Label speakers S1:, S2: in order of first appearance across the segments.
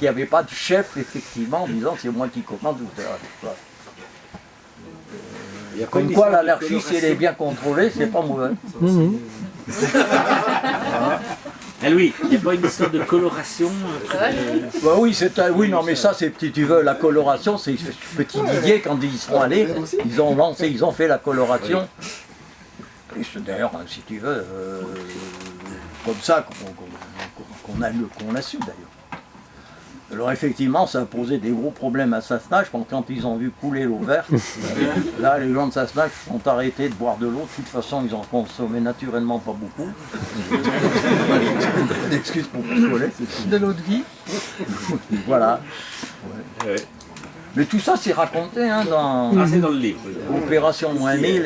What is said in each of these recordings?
S1: Il n'y avait pas de chef, effectivement, en disant c'est moi qui commande. Comme quoi l'anarchie, si elle est bien contrôlée, c'est pas mauvais.
S2: Ah oui, il n'y a pas une histoire de coloration
S1: Bah oui, oui, non, mais ça, c'est si tu veux, la coloration, c'est petit Didier, quand ils sont allés, ils ont fait la coloration. Et c'est d'ailleurs, si tu veux, comme ça qu'on a su d'ailleurs. Alors effectivement, ça a posé des gros problèmes à Sassenage, quand ils ont vu couler l'eau verte. Là, les gens de Sassenage ont arrêté de boire de l'eau. De toute façon, ils en consommaient naturellement pas beaucoup. Une excuse pour picoler.
S3: De l'eau de vie.
S1: Voilà. Ouais. Mais tout ça, c'est raconté dans...
S2: Ah, c'est dans le livre.
S1: Opération Moins 1000.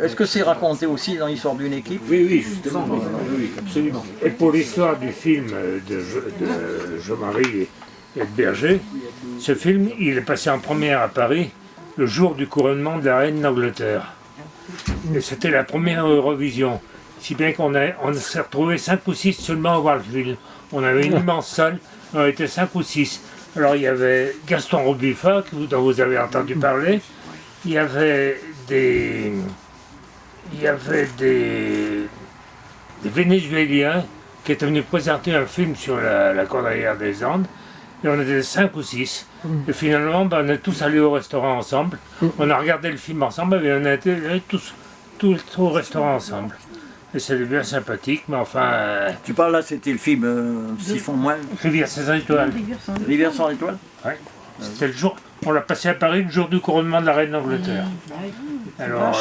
S1: Est-ce que c'est raconté aussi dans l'histoire d'une équipe?
S2: Oui, justement. Oui, absolument.
S4: Et pour l'histoire du film de Jean-Marie et de Berger, ce film, il est passé en première à Paris le jour du couronnement de la reine d'Angleterre. Et c'était la première Eurovision. Si bien qu'on s'est retrouvés 5 ou 6 seulement à voir le film. On avait une immense salle, on était 5 ou 6. Alors il y avait Gaston Robuffa, dont vous avez entendu parler. Il y avait des Vénézuéliens qui étaient venus présenter un film sur la Cordillère des Andes. Et on était 5 ou 6. Et finalement, on est tous allés au restaurant ensemble. On a regardé le film ensemble et on a été tous au restaurant ensemble. Et c'était bien sympathique, mais enfin...
S1: Tu parles là, c'était le film Siphon Moins.
S4: Rivière sans étoiles.
S1: Rivière sans étoiles.
S4: Oui. C'était le jour... On l'a passé à Paris le jour du couronnement de la reine d'Angleterre. Alors,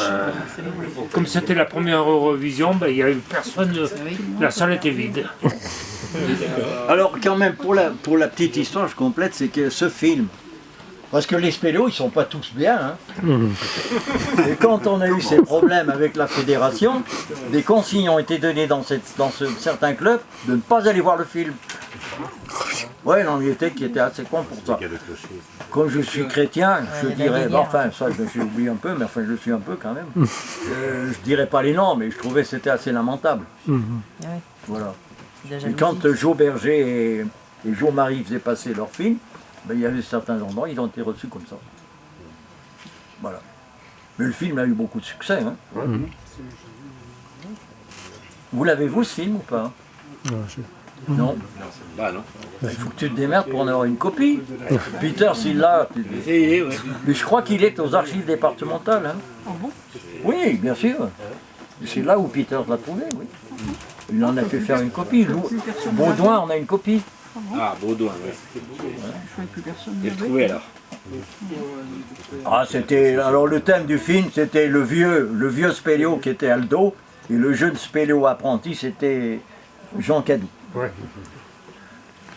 S4: comme c'était la première Eurovision, il n'y avait personne, la salle était vide.
S1: Alors quand même, pour la petite histoire, je complète, c'est que ce film, parce que les spéléos, ils sont pas tous bien, et quand on a eu ces problèmes avec la fédération, des consignes ont été données dans certains clubs de ne pas aller voir le film. Ouais, il en était qui était assez con pour ça. Comme je suis chrétien, je dirais, enfin ça je oublié un peu, mais enfin je le suis un peu quand même. Je dirais pas les noms, mais je trouvais que c'était assez lamentable. Voilà. Et quand Jo Berger et Jo Marie faisaient passer leur film, il y avait certains endroits, ils ont été reçus comme ça. Voilà. Mais le film a eu beaucoup de succès. Vous l'avez vu ce film ou pas? Non.
S2: Bah non.
S1: Il faut que tu te démerdes pour en avoir une copie. Peter, s'il l'a. Mais je crois qu'il est aux archives départementales. Oui, bien sûr. C'est là où Peter l'a trouvé, oui. Il en a fait faire une copie. Baudouin, on a une copie.
S2: Ah, Baudouin, oui. Il l'a trouvé alors.
S1: Ah, c'était. Alors le thème du film, c'était le vieux spéléo qui était Aldo, et le jeune spéléo apprenti, c'était Jean Cadou.
S4: Ouais.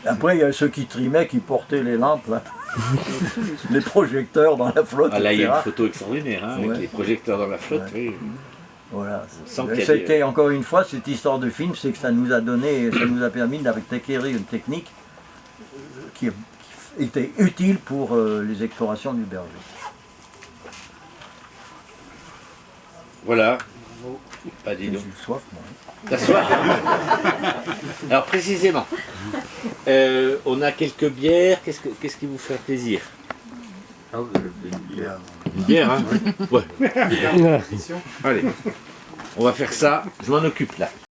S1: Après, il y a ceux qui trimaient, qui portaient les lampes, là. Les projecteurs dans la flotte.
S2: Ah, là, il y a
S1: etc.
S2: une photo extraordinaire, avec les projecteurs dans la flotte. Oui.
S1: Voilà.
S2: Sans qu'il y ait
S1: C'était encore une fois cette histoire de film, c'est que ça nous a donné, ça nous a permis d'acquérir une technique qui était utile pour les explorations du berger.
S2: Voilà. Pas dis donc.
S1: J'ai soif, moi.
S2: T'as soif. Alors précisément, on a quelques bières. Qu'est-ce qui vous fait plaisir? Une bière, hein? Ouais. Allez, on va faire ça. Je m'en occupe là.